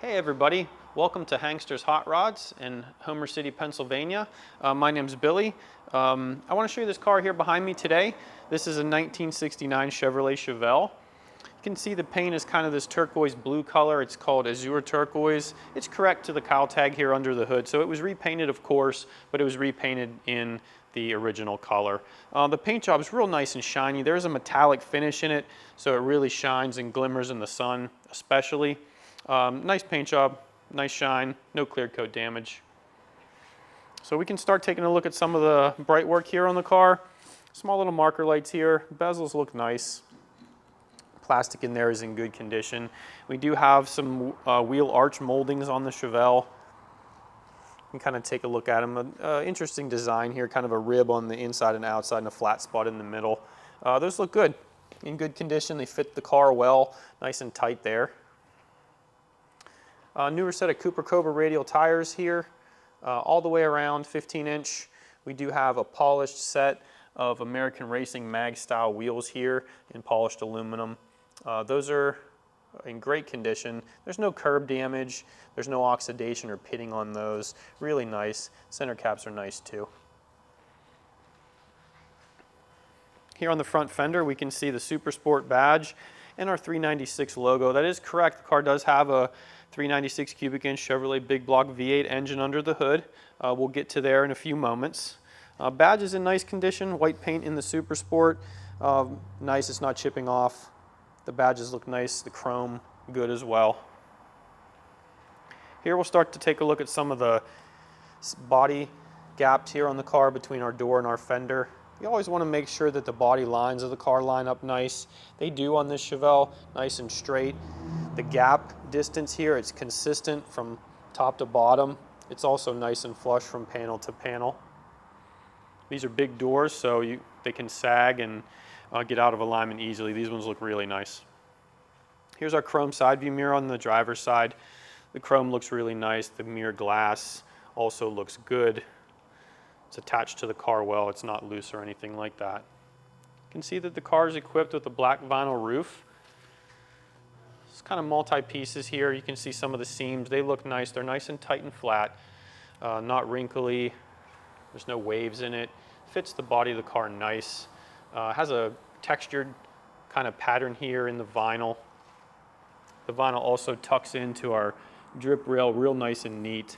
Hey everybody, welcome to Hangster's Hot Rods in Homer City, Pennsylvania. My name's Billy. I want to show you this car here behind me today. This is a 1969 Chevrolet Chevelle. You can see the paint is kind of this turquoise blue color. It's called Azure Turquoise. It's correct to the cowl tag here under the hood. So it was repainted, of course, but it was repainted in the original color. The paint job is real nice and shiny. There's a metallic finish in it, so it really shines and glimmers in the sun, especially. Nice paint job, nice shine, no clear coat damage. So we can start taking a look at some of the bright work here on the car. Small little marker lights here, bezels look nice. Plastic in there is in good condition. We do have some wheel arch moldings on the Chevelle. You can kind of take a look at them. Interesting design here, kind of a rib on the inside and outside and a flat spot in the middle. Those look good, in good condition. They fit the car well, nice and tight there. Newer set of Cobra radial tires here, all the way around 15-inch. We do have a polished set of American Racing mag style wheels here in polished aluminum. Those are in great condition. There's no curb damage, there's no oxidation or pitting on those. Really nice. Center caps are nice too. Here on the front fender we can see the Super Sport badge and our 396 logo. That is correct, the car does have a 396 cubic inch Chevrolet big block V8 engine under the hood. We'll get to there in a few moments. Badge is in nice condition, white paint in the Super Sport. Nice, it's not chipping off. The badges look nice, the chrome good as well. Here we'll start to take a look at some of the body gaps here on the car between our door and our fender. You always want to make sure that the body lines of the car line up nice. They do on this Chevelle, nice and straight. The gap distance here, it's consistent from top to bottom. It's also nice and flush from panel to panel. These are big doors, so they can sag and get out of alignment easily. These ones look really nice. Here's our chrome side view mirror on the driver's side. The chrome looks really nice. The mirror glass also looks good. It's attached to the car well. It's not loose or anything like that. You can see that the car is equipped with a black vinyl roof. It's kind of multi-pieces here. You can see some of the seams. They look nice. They're nice and tight and flat, not wrinkly. There's no waves in it. Fits the body of the car nice. Has a textured kind of pattern here in the vinyl. The vinyl also tucks into our drip rail real nice and neat.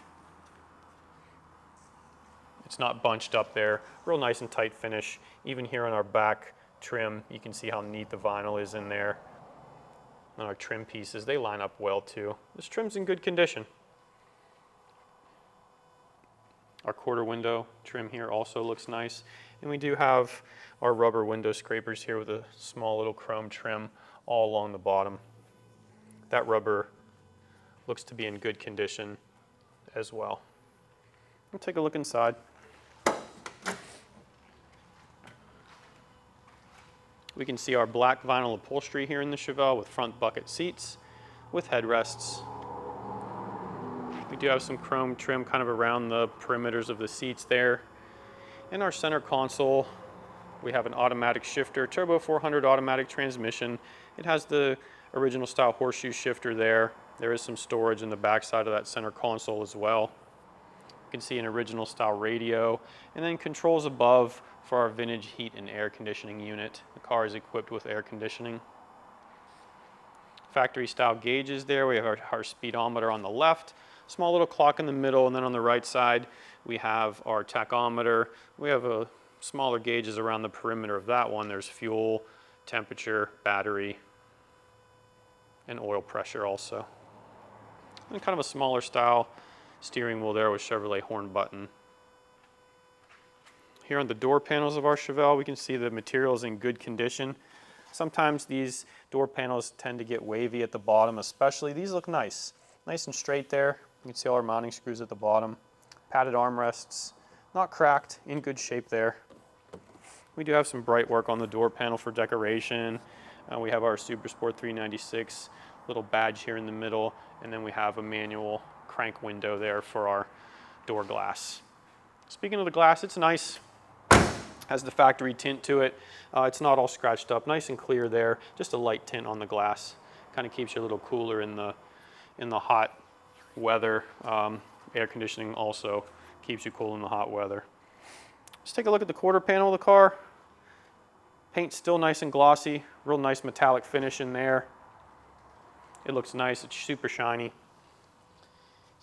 It's not bunched up there. Real nice and tight finish. Even here on our back trim, you can see how neat the vinyl is in there. And our trim pieces, they line up well too. This trim's in good condition. Our quarter window trim here also looks nice. And we do have our rubber window scrapers here with a small little chrome trim all along the bottom. That rubber looks to be in good condition as well. We'll take a look inside. We can see our black vinyl upholstery here in the Chevelle with front bucket seats with headrests. We do have some chrome trim kind of around the perimeters of the seats there. In our center console, we have an automatic shifter, turbo 400 automatic transmission. It has the original style horseshoe shifter there. There is some storage in the back side of that center console as well. You can see an original style radio, and then controls above for our vintage heat and air conditioning unit. The car is equipped with air conditioning. Factory style gauges there. We have our speedometer on the left, small little clock in the middle, and then on the right side we have our tachometer. We have smaller gauges around the perimeter of that one. There's fuel, temperature, battery, and oil pressure also. And kind of a smaller style steering wheel there with Chevrolet horn button. Here on the door panels of our Chevelle, we can see the material is in good condition. Sometimes these door panels tend to get wavy at the bottom, especially. These look nice. Nice and straight there. You can see all our mounting screws at the bottom. Padded armrests, not cracked, in good shape there. We do have some bright work on the door panel for decoration. We have our Super Sport 396 little badge here in the middle, and then we have a manual crank window there for our door glass. Speaking of the glass, it's nice. Has the factory tint to it. It's not all scratched up, nice and clear there. Just a light tint on the glass. Kind of keeps you a little cooler in the hot weather. Air conditioning also keeps you cool in the hot weather. Let's take a look at the quarter panel of the car. Paint's still nice and glossy, real nice metallic finish in there. It looks nice, it's super shiny.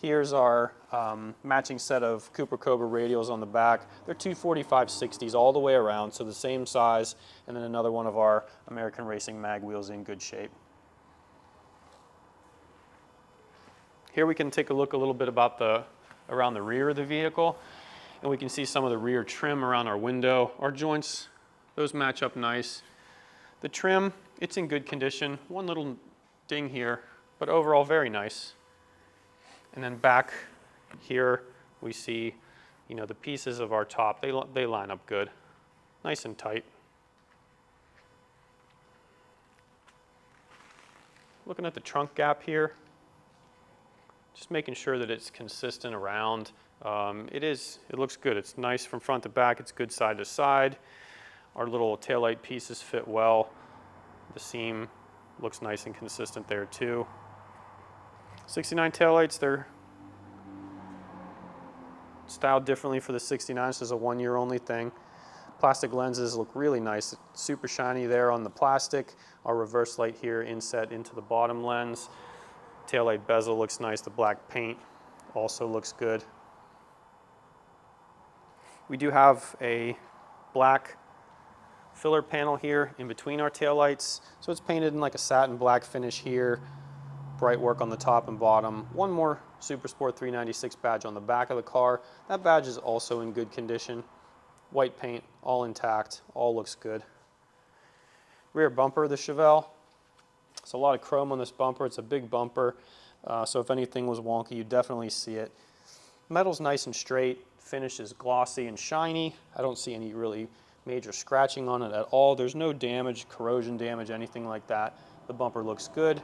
Here's our matching set of Cobra radials on the back. They're 245/60s all the way around, so the same size, and then another one of our American Racing mag wheels in good shape. Here we can take a look a little bit about around the rear of the vehicle, and we can see some of the rear trim around our window. Our joints, those match up nice. The trim, it's in good condition. One little ding here, but overall very nice. And then back here we see, you know, the pieces of our top, they line up good, nice and tight. Looking at the trunk gap here, just making sure that it's consistent around. It looks good. It's nice from front to back. It's good side to side. Our little taillight pieces fit well. The seam looks nice and consistent there too. 69 taillights, they're styled differently for the 69, so it's a 1 year only thing. Plastic lenses look really nice. It's super shiny there on the plastic. Our reverse light here inset into the bottom lens. Taillight bezel looks nice. The black paint also looks good. We do have a black filler panel here in between our taillights. So it's painted in like a satin black finish here. Bright work on the top and bottom. One more Super Sport 396 badge on the back of the car. That badge is also in good condition. White paint, all intact, all looks good. Rear bumper of the Chevelle. It's a lot of chrome on this bumper. It's a big bumper, so if anything was wonky, you definitely see it. Metal's nice and straight. Finish is glossy and shiny. I don't see any really major scratching on it at all. There's no damage, corrosion damage, anything like that. The bumper looks good.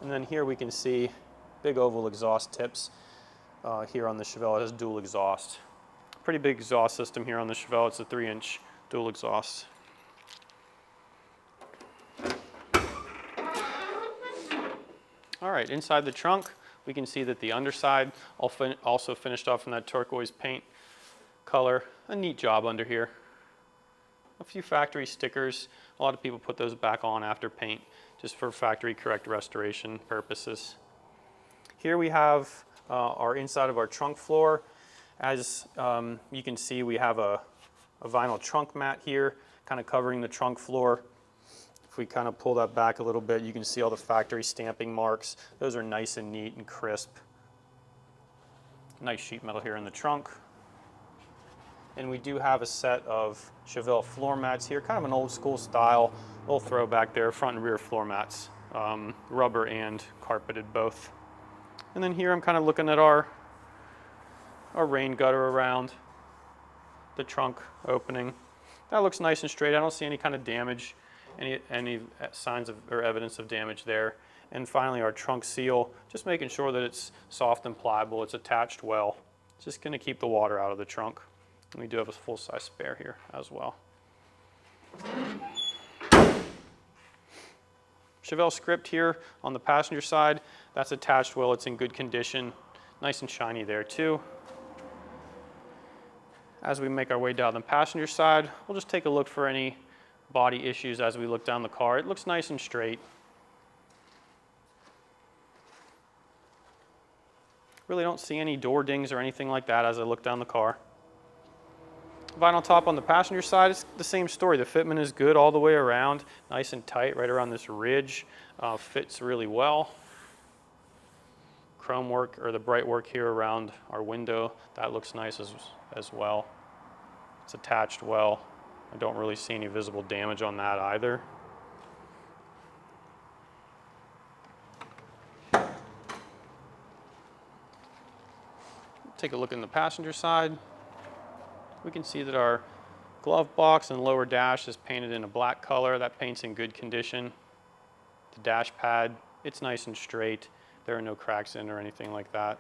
And then here we can see big oval exhaust tips here on the Chevelle. It has dual exhaust. Pretty big exhaust system here on the Chevelle. It's a 3-inch dual exhaust. All right, inside the trunk, we can see that the underside also finished off in that turquoise paint color. A neat job under here. A few factory stickers. A lot of people put those back on after paint, just for factory correct restoration purposes. Here we have our inside of our trunk floor. As you can see, we have a vinyl trunk mat here, kind of covering the trunk floor. If we kind of pull that back a little bit, you can see all the factory stamping marks. Those are nice and neat and crisp. Nice sheet metal here in the trunk. And we do have a set of Chevelle floor mats here, kind of an old school style, little throwback there, front and rear floor mats, rubber and carpeted both. And then here I'm kind of looking at our rain gutter around the trunk opening. That looks nice and straight. I don't see any kind of damage, any signs of or evidence of damage there. And finally our trunk seal, just making sure that it's soft and pliable, it's attached well. It's just going to keep the water out of the trunk. And we do have a full-size spare here as well. Chevelle script here on the passenger side, that's attached well, it's in good condition, nice and shiny there too. As we make our way down the passenger side, we'll just take a look for any body issues as we look down the car. It looks nice and straight. Really don't see any door dings or anything like that as I look down the car. Vinyl top on the passenger side, it's the same story. The fitment is good all the way around, nice and tight right around this ridge. Fits really well. Chrome work, or the bright work here around our window, that looks nice as well. It's attached well. I don't really see any visible damage on that either. Take a look in the passenger side. We can see that our glove box and lower dash is painted in a black color. That paint's in good condition. The dash pad, it's nice and straight. There are no cracks in or anything like that.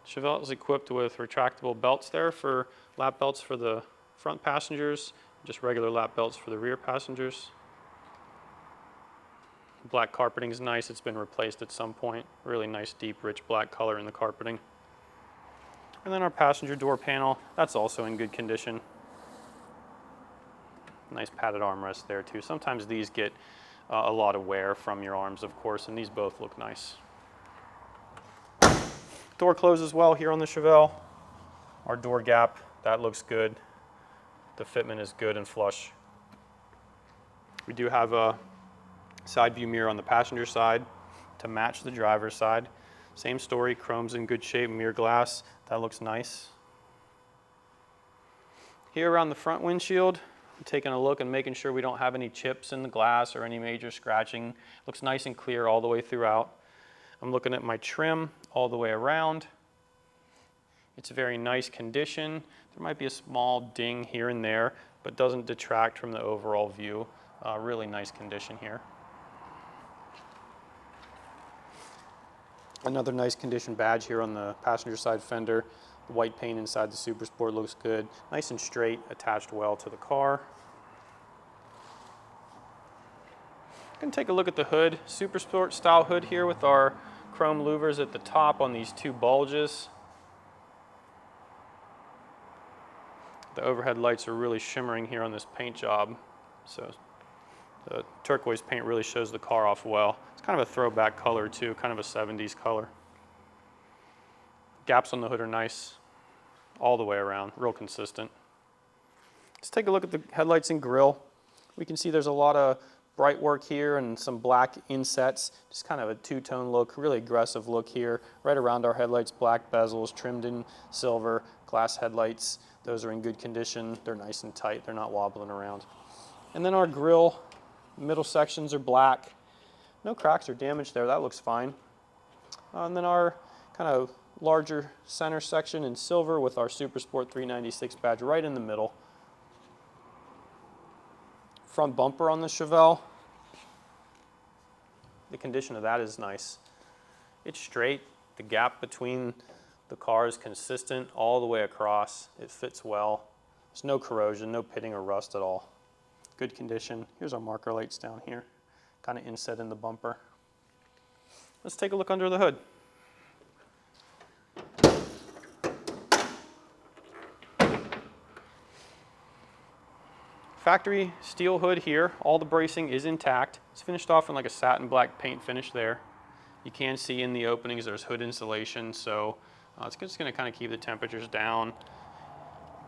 Chevelle is equipped with retractable belts there for lap belts for the front passengers, just regular lap belts for the rear passengers. Black carpeting is nice. It's been replaced at some point. Really nice, deep, rich black color in the carpeting. And then our passenger door panel, that's also in good condition. Nice padded armrest there too. Sometimes these get a lot of wear from your arms, of course, and these both look nice. Door closes well here on the Chevelle. Our door gap, that looks good. The fitment is good and flush. We do have a side view mirror on the passenger side to match the driver's side. Same story, chrome's in good shape, mirror glass, that looks nice. Here around the front windshield, I'm taking a look and making sure we don't have any chips in the glass or any major scratching. Looks nice and clear all the way throughout. I'm looking at my trim all the way around. It's a very nice condition. There might be a small ding here and there, but doesn't detract from the overall view. Really nice condition here. Another nice condition badge here on the passenger side fender. The white paint inside the Super Sport looks good. Nice and straight, attached well to the car. Going to take a look at the hood. Super Sport style hood here with our chrome louvers at the top on these two bulges. The overhead lights are really shimmering here on this paint job. So the turquoise paint really shows the car off well. It's kind of a throwback color too, kind of a 70s color. Gaps on the hood are nice all the way around, real consistent. Let's take a look at the headlights and grille. We can see there's a lot of bright work here and some black insets, just kind of a two-tone look, really aggressive look here. Right around our headlights, black bezels, trimmed in silver, glass headlights. Those are in good condition. They're nice and tight. They're not wobbling around. And then our grille, middle sections are black. No cracks or damage there. That looks fine. And then our kind of larger center section in silver with our Super Sport 396 badge right in the middle. Front bumper on the Chevelle. The condition of that is nice. It's straight. The gap between the car is consistent all the way across. It fits well. There's no corrosion, no pitting or rust at all. Good condition. Here's our marker lights down here. Kind of inset in the bumper. Let's take a look under the hood. Factory steel hood here. All the bracing is intact. It's finished off in like a satin black paint finish there. You can see in the openings there's hood insulation, so it's just going to kind of keep the temperatures down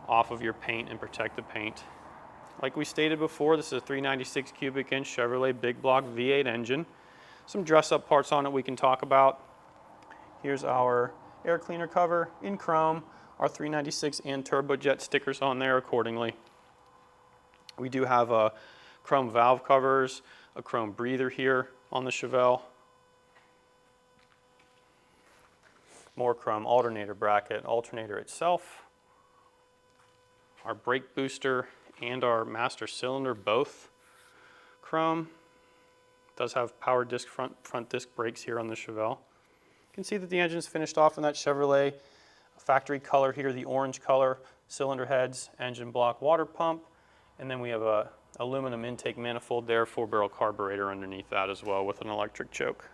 off of your paint and protect the paint. Like we stated before, this is a 396 cubic inch Chevrolet big block V8 engine. Some dress up parts on it we can talk about. Here's our air cleaner cover in chrome, our 396 and turbojet stickers on there accordingly. We do have chrome valve covers, a chrome breather here on the Chevelle. More chrome alternator bracket, alternator itself. Our brake booster and our master cylinder, both chrome. Does have power disc front disc brakes here on the Chevelle. You can see that the engine is finished off in that Chevrolet factory color here, the orange color, cylinder heads, engine block, water pump, and then we have a aluminum intake manifold there, 4-barrel carburetor underneath that as well with an electric choke.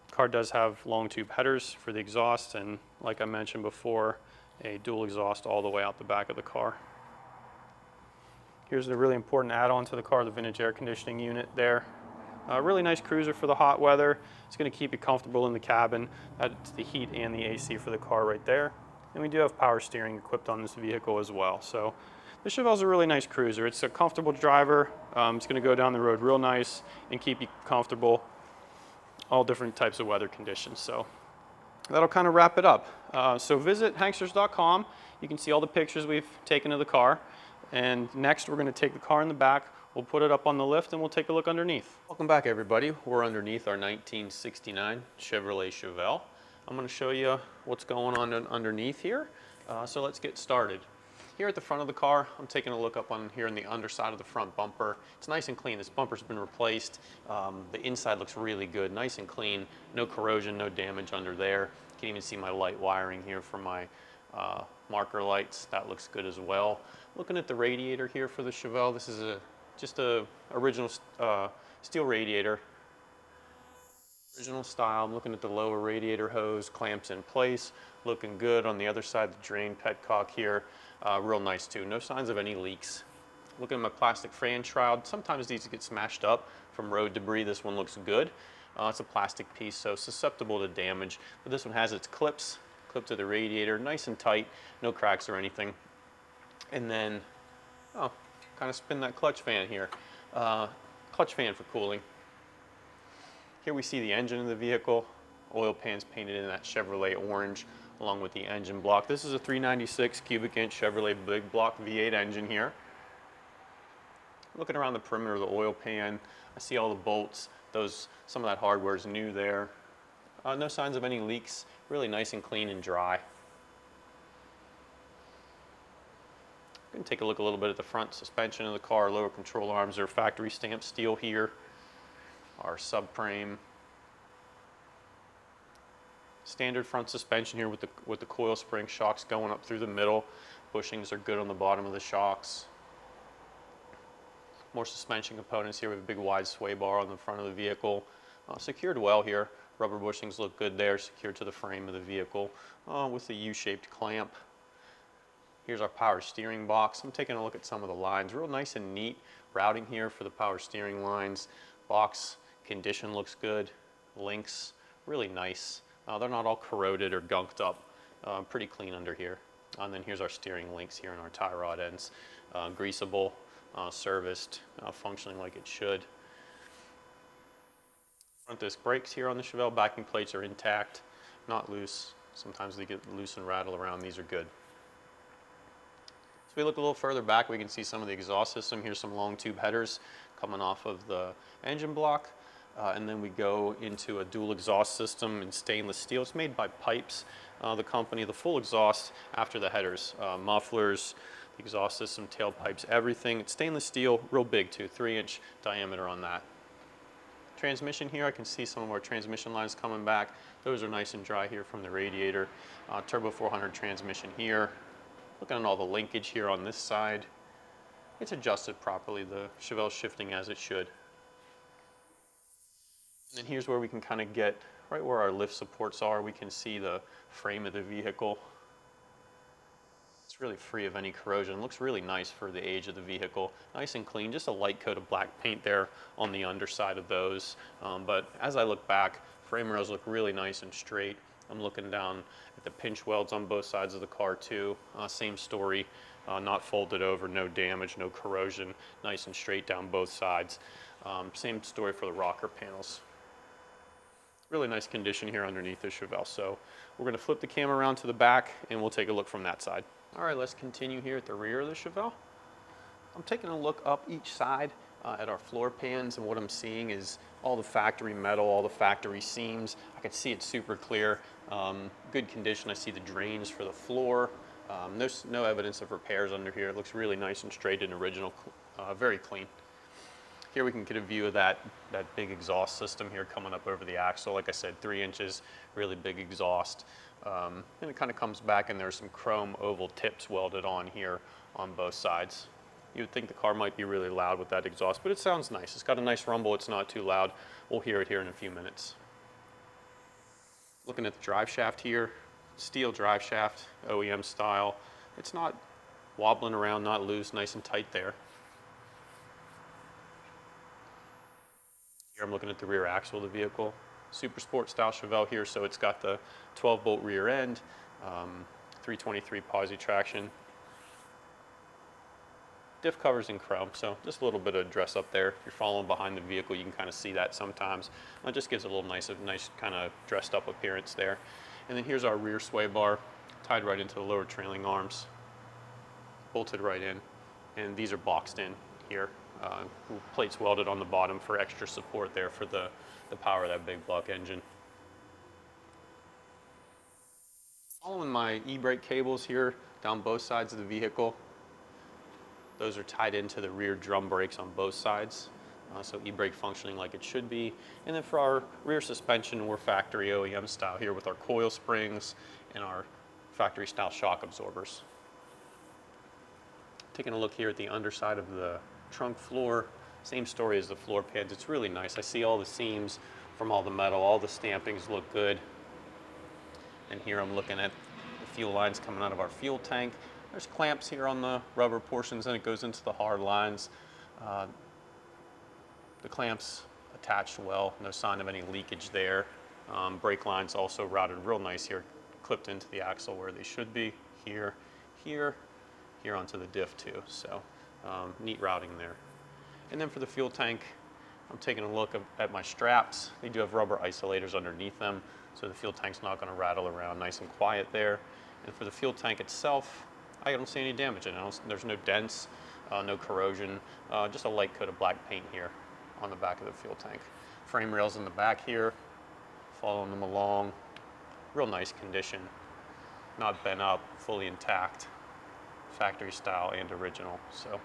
The car does have long tube headers for the exhaust, and like I mentioned before, a dual exhaust all the way out the back of the car. Here's a really important add-on to the car, the vintage air conditioning unit there. A really nice cruiser for the hot weather. It's going to keep you comfortable in the cabin. That's the heat and the AC for the car right there. And we do have power steering equipped on this vehicle as well. So the Chevelle's a really nice cruiser. It's a comfortable driver. It's going to go down the road real nice and keep you comfortable all different types of weather conditions. So that'll kind of wrap it up. So visit hanksters.com. You can see all the pictures we've taken of the car. And next we're going to take the car in the back, we'll put it up on the lift, and we'll take a look underneath. Welcome back everybody. We're underneath our 1969 Chevrolet Chevelle. I'm going to show you what's going on underneath here. So let's get started. Here at the front of the car, I'm taking a look up on here on the underside of the front bumper. It's nice and clean. This bumper's been replaced. The inside looks really good, nice and clean. No corrosion, no damage under there. You can even see my light wiring here for my marker lights. That looks good as well. Looking at the radiator here for the Chevelle, this is just a original Steel radiator. Original style. I'm looking at the lower radiator hose, clamps in place, looking good. On the other side, the drain petcock here, real nice too. No signs of any leaks. Looking at my plastic fan shroud. Sometimes these get smashed up from road debris. This one looks good. It's a plastic piece, so susceptible to damage. But this one has its clips, clipped to the radiator, nice and tight, no cracks or anything. And then, kind of spin that clutch fan here. Clutch fan for cooling. Here we see the engine of the vehicle. Oil pans painted in that Chevrolet orange along with the engine block. This is a 396 cubic inch Chevrolet big block V8 engine here. Looking around the perimeter of the oil pan, I see all the bolts. Some of that hardware is new there. No signs of any leaks. Really nice and clean and dry. Going to take a look a little bit at the front suspension of the car. Lower control arms are factory stamped steel here. Our subframe. Standard front suspension here with the coil spring shocks going up through the middle. Bushings are good on the bottom of the shocks. More suspension components here with a big wide sway bar on the front of the vehicle. Secured well here. Rubber bushings look good there, secured to the frame of the vehicle with a U-shaped clamp. Here's our power steering box. I'm taking a look at some of the lines. Real nice and neat routing here for the power steering lines. Box condition looks good. Links, really nice. They're not all corroded or gunked up. Pretty clean under here. And then here's our steering links here and our tie rod ends. Greasable, serviced, functioning like it should. Front disc brakes here on the Chevelle. Backing plates are intact, not loose. Sometimes they get loose and rattle around. These are good. So we look a little further back, we can see some of the exhaust system. Here's some long tube headers coming off of the engine block. And then we go into a dual exhaust system in stainless steel. It's made by PYPES, the company. The full exhaust after the headers, mufflers, the exhaust system, tailpipes, everything. It's stainless steel, real big too, 3-inch diameter on that. Transmission here, I can see some of our transmission lines coming back. Those are nice and dry here from the radiator. Turbo 400 transmission here. Looking at all the linkage here on this side. It's adjusted properly. The Chevelle's shifting as it should. And then here's where we can kind of get right where our lift supports are. We can see the frame of the vehicle. It's really free of any corrosion. Looks really nice for the age of the vehicle. Nice and clean, just a light coat of black paint there on the underside of those. But as I look back, frame rails look really nice and straight. I'm looking down at the pinch welds on both sides of the car too. Same story, not folded over, no damage, no corrosion. Nice and straight down both sides. Same story for the rocker panels. Really nice condition here underneath the Chevelle. So we're going to flip the camera around to the back and we'll take a look from that side. All right, let's continue here at the rear of the Chevelle. I'm taking a look up each side at our floor pans, and what I'm seeing is all the factory metal, all the factory seams. I can see it super clear. Good condition. I see the drains for the floor. There's no evidence of repairs under here. It looks really nice and straight and original, very clean. Here we can get a view of that big exhaust system here coming up over the axle. Like I said, 3 inches, really big exhaust. And it kind of comes back and there's some chrome oval tips welded on here on both sides. You would think the car might be really loud with that exhaust, but it sounds nice. It's got a nice rumble. It's not too loud. We'll hear it here in a few minutes. Looking at the drive shaft here, steel drive shaft, OEM style. It's not wobbling around, not loose, nice and tight there. Here I'm looking at the rear axle of the vehicle. Super sport style Chevelle here, so it's got the 12-bolt rear end, 323 POSI traction. Diff covers in chrome, so just a little bit of dress up there. If you're following behind the vehicle, you can kind of see that sometimes. It just gives it a little nice kind of dressed up appearance there. And then here's our rear sway bar, tied right into the lower trailing arms, bolted right in, and these are boxed in here. Plates welded on the bottom for extra support there for the power of that big block engine. Following my e-brake cables here down both sides of the vehicle. Those are tied into the rear drum brakes on both sides. So e-brake functioning like it should be. And then for our rear suspension, we're factory OEM style here with our coil springs and our factory style shock absorbers. Taking a look here at the underside of the trunk floor, Same story as the floor pads. It's really nice. I see all the seams from all the metal. All the stampings look good. And here I'm looking at the fuel lines coming out of our fuel tank. There's clamps here on the rubber portions, and it goes into the hard lines. The clamps attached well, no sign of any leakage there. Brake lines also routed real nice here, clipped into the axle where they should be. Here, here, here onto the diff too. So neat routing there. And then for the fuel tank, I'm taking a look at my straps. They do have rubber isolators underneath them, so the fuel tank's not going to rattle around, nice and quiet there. And for the fuel tank itself, I don't see any damage in it. There's no dents, no corrosion, just a light coat of black paint here on the back of the fuel tank. Frame rails in the back here, following them along. Real nice condition, not bent up, fully intact, factory style and original. So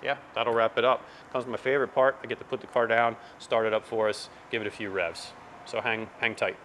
yeah, that'll wrap it up. Comes my favorite part. I get to put the car down, start it up for us, give it a few revs. So hang tight.